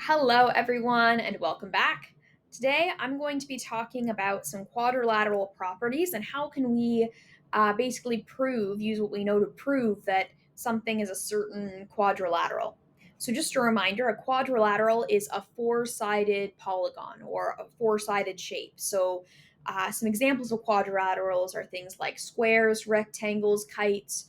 Hello, everyone, and welcome back. Today, I'm going to be talking about some quadrilateral properties and how can we basically use what we know to prove that something is a certain quadrilateral. So, just a reminder, a quadrilateral is a four-sided polygon or a four-sided shape. So, some examples of quadrilaterals are things like squares, rectangles, kites,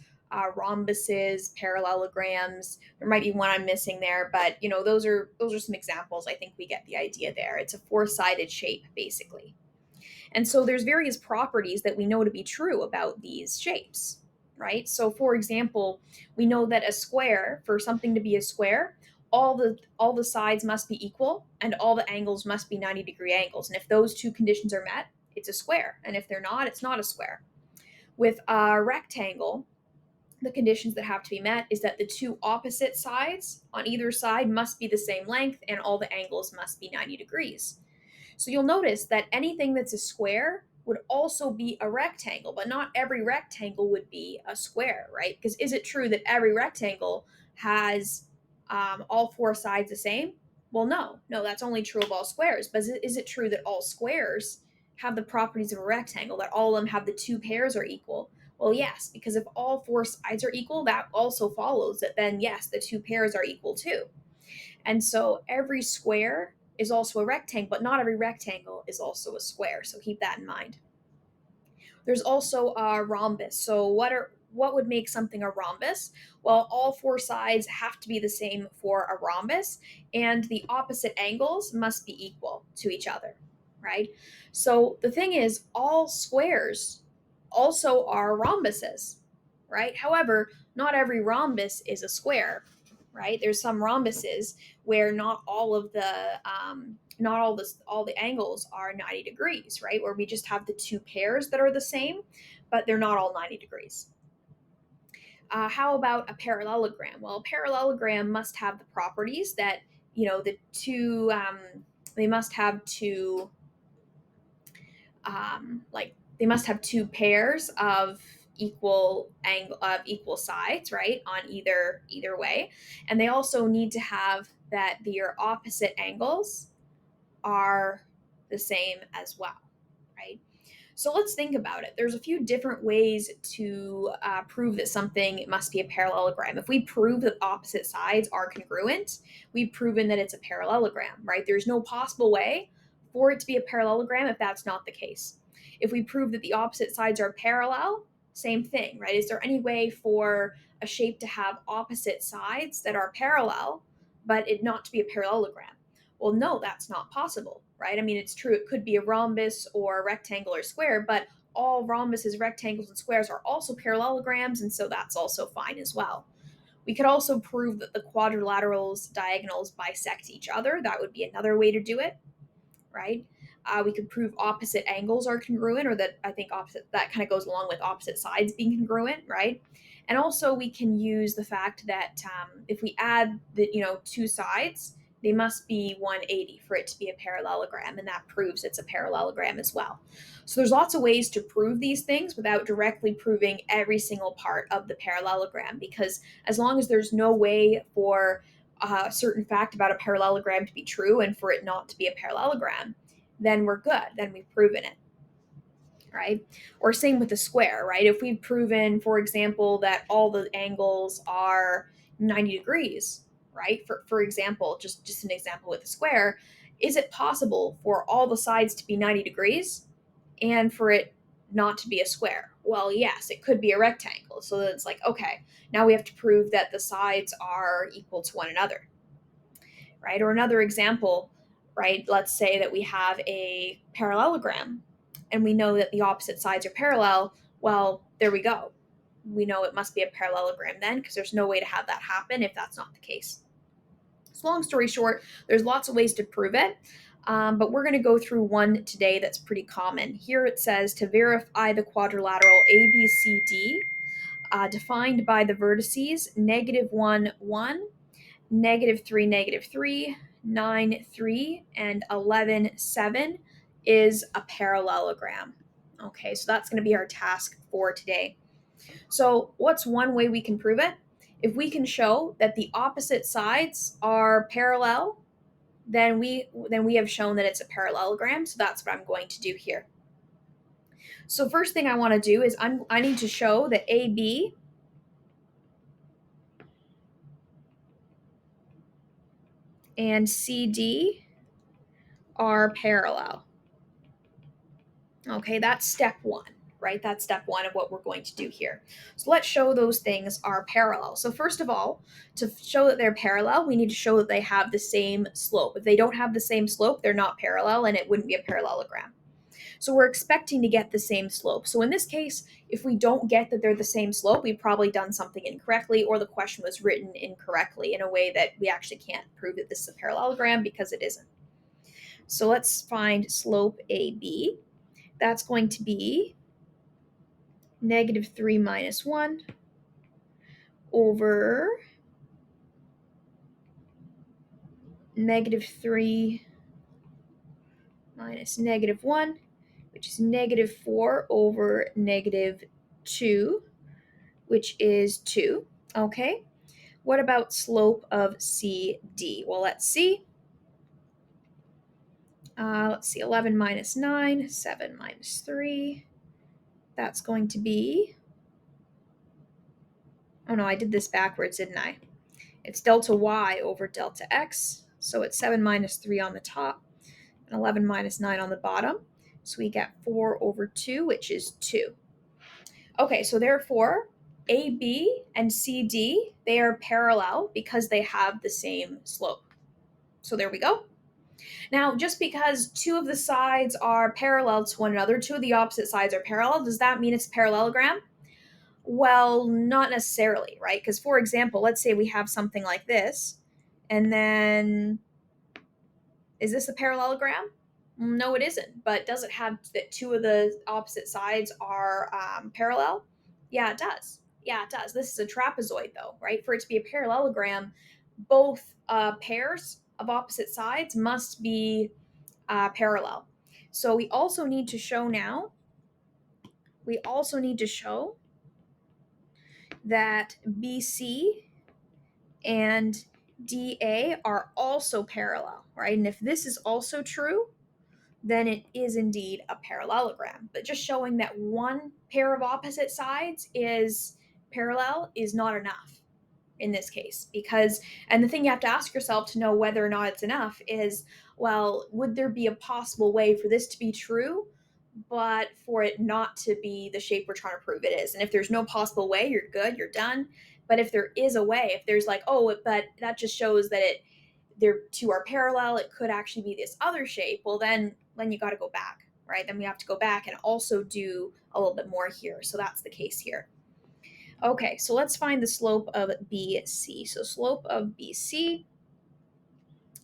rhombuses, parallelograms. There might be one I'm missing there, but those are some examples. I think we get the idea there. It's a four-sided shape basically. And so there's various properties that we know to be true about these shapes, right? So for example, we know that a square, for something to be a square, all the sides must be equal and all the angles must be 90-degree angles. And if those two conditions are met, it's a square. And if they're not, it's not a square. With a rectangle, the conditions that have to be met is that the two opposite sides on either side must be the same length and all the angles must be 90 degrees. So you'll notice that anything that's a square would also be a rectangle, but not every rectangle would be a square, right? Because is it true that every rectangle has all four sides the same? Well, no, that's only true of all squares. But is it true that all squares have the properties of a rectangle, that all of them have the two pairs are equal? Well, yes, because if all four sides are equal, that also follows that then, yes, the two pairs are equal too. And so every square is also a rectangle, but not every rectangle is also a square. So keep that in mind. There's also a rhombus. So what would make something a rhombus? Well, all four sides have to be the same for a rhombus, and the opposite angles must be equal to each other, right? So the thing is, all squares also are rhombuses, right? However, not every rhombus is a square, right? There's some rhombuses where not all the angles are 90 degrees, right? Where we just have the two pairs that are the same, but they're not all 90 degrees. How about a parallelogram? Well, a parallelogram must have the properties that the two they must have two they must have two pairs of equal sides, right, on either way, and they also need to have that their opposite angles are the same as well, right? So let's think about it. There's a few different ways to prove that something must be a parallelogram. If we prove that opposite sides are congruent, we've proven that it's a parallelogram, right? There's no possible way for it to be a parallelogram if that's not the case. If we prove that the opposite sides are parallel, same thing, right? Is there any way for a shape to have opposite sides that are parallel, but it not to be a parallelogram? Well, no, that's not possible, right? I mean, it's true, it could be a rhombus or a rectangle or square, but all rhombuses, rectangles, and squares are also parallelograms, and so that's also fine as well. We could also prove that the quadrilaterals diagonals bisect each other. That would be another way to do it, right? We could prove opposite angles are congruent, or that I think opposite that kind of goes along with opposite sides being congruent, right? And also we can use the fact that if we add the two sides, they must be 180 for it to be a parallelogram, and that proves it's a parallelogram as well. So there's lots of ways to prove these things without directly proving every single part of the parallelogram, because as long as there's no way for a certain fact about a parallelogram to be true and for it not to be a parallelogram, then we're good. Then we've proven it, right? Or same with the square, right? If we've proven, for example, that all the angles are 90 degrees, right? For example, just an example with a square, is it possible for all the sides to be 90 degrees and for it not to be a square? Well, yes, it could be a rectangle. So then it's like, okay, now we have to prove that the sides are equal to one another, right? Or another example, right? Let's say that we have a parallelogram and we know that the opposite sides are parallel. Well, there we go. We know it must be a parallelogram then, because there's no way to have that happen if that's not the case. So, long story short, there's lots of ways to prove it. But we're going to go through one today that's pretty common. Here it says to verify the quadrilateral ABCD, defined by the vertices -1, 1, -3, -3, 9, 3, and 11, 7 is a parallelogram. Okay, so that's going to be our task for today. So, what's one way we can prove it? If we can show that the opposite sides are parallel, then we have shown that it's a parallelogram. So that's what I'm going to do here. So first thing I want to do is I need to show that AB and CD are parallel. Okay, that's step one, right? That's step one of what we're going to do here. So let's show those things are parallel. So first of all, to show that they're parallel, we need to show that they have the same slope. If they don't have the same slope, they're not parallel and it wouldn't be a parallelogram. So we're expecting to get the same slope. So in this case, if we don't get that they're the same slope, we've probably done something incorrectly, or the question was written incorrectly in a way that we actually can't prove that this is a parallelogram because it isn't. So let's find slope AB. That's going to be -3 minus 1 over -3 minus -1, which is -4 over -2, which is 2. Okay. What about slope of CD? Well, let's see. Let's see, 11 minus 9, 7 minus 3. That's going to be, oh no, I did this backwards, didn't I? It's delta y over delta x. So it's 7 minus 3 on the top and 11 minus 9 on the bottom. So we get 4 over 2, which is 2. Okay, so therefore, AB and CD, they are parallel because they have the same slope. So there we go. Now, just because two of the sides are parallel to one another, two of the opposite sides are parallel, does that mean it's a parallelogram? Well, not necessarily, right? Because, for example, let's say we have something like this, and then is this a parallelogram? No, it isn't. But does it have that two of the opposite sides are parallel? Yeah, it does. Yeah, it does. This is a trapezoid, though, right? For it to be a parallelogram, both pairs of opposite sides must be parallel. So we also need to show now, we also need to show that BC and DA are also parallel, right? And if this is also true, then it is indeed a parallelogram. But just showing that one pair of opposite sides is parallel is not enough in this case, because, and the thing you have to ask yourself to know whether or not it's enough is, well, would there be a possible way for this to be true but for it not to be the shape we're trying to prove it is? And if there's no possible way, you're good, you're done. But if there is a way, if there's like, oh, but that just shows that they're two are parallel, it could actually be this other shape, well, then you got to go back, right? Then we have to go back and also do a little bit more here. So that's the case here. Okay, so let's find the slope of BC. So slope of BC,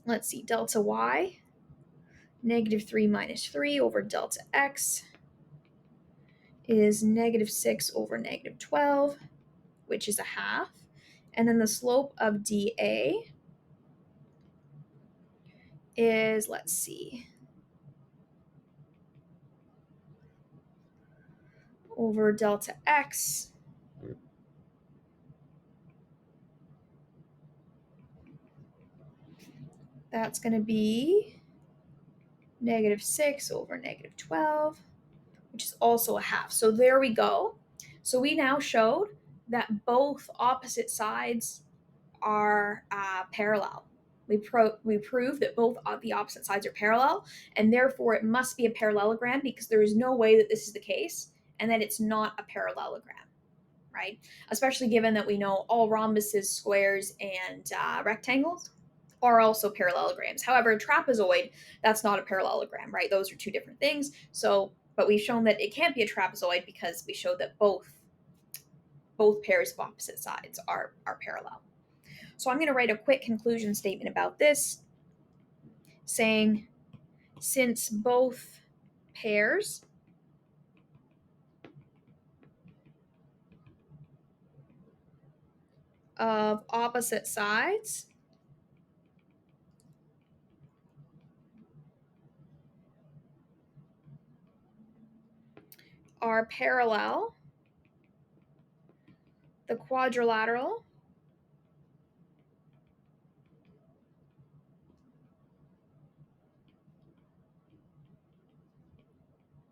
let's see, delta y, -3 minus 3 over delta x is -6 over -12, which is a half. And then the slope of dA is, let's see, over delta x. That's going to be -6 over -12, which is also a half. So there we go. So we now showed that both opposite sides are parallel. We proved that both of the opposite sides are parallel, and therefore it must be a parallelogram because there is no way that this is the case and that it's not a parallelogram, right? Especially given that we know all rhombuses, squares, and rectangles are also parallelograms. However, a trapezoid, that's not a parallelogram, right? Those are two different things. So, but we've shown that it can't be a trapezoid because we showed that both pairs of opposite sides are parallel. So I'm going to write a quick conclusion statement about this, saying since both pairs of opposite sides are parallel, the quadrilateral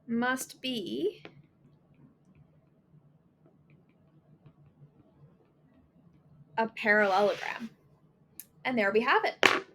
must be a parallelogram. And there we have it.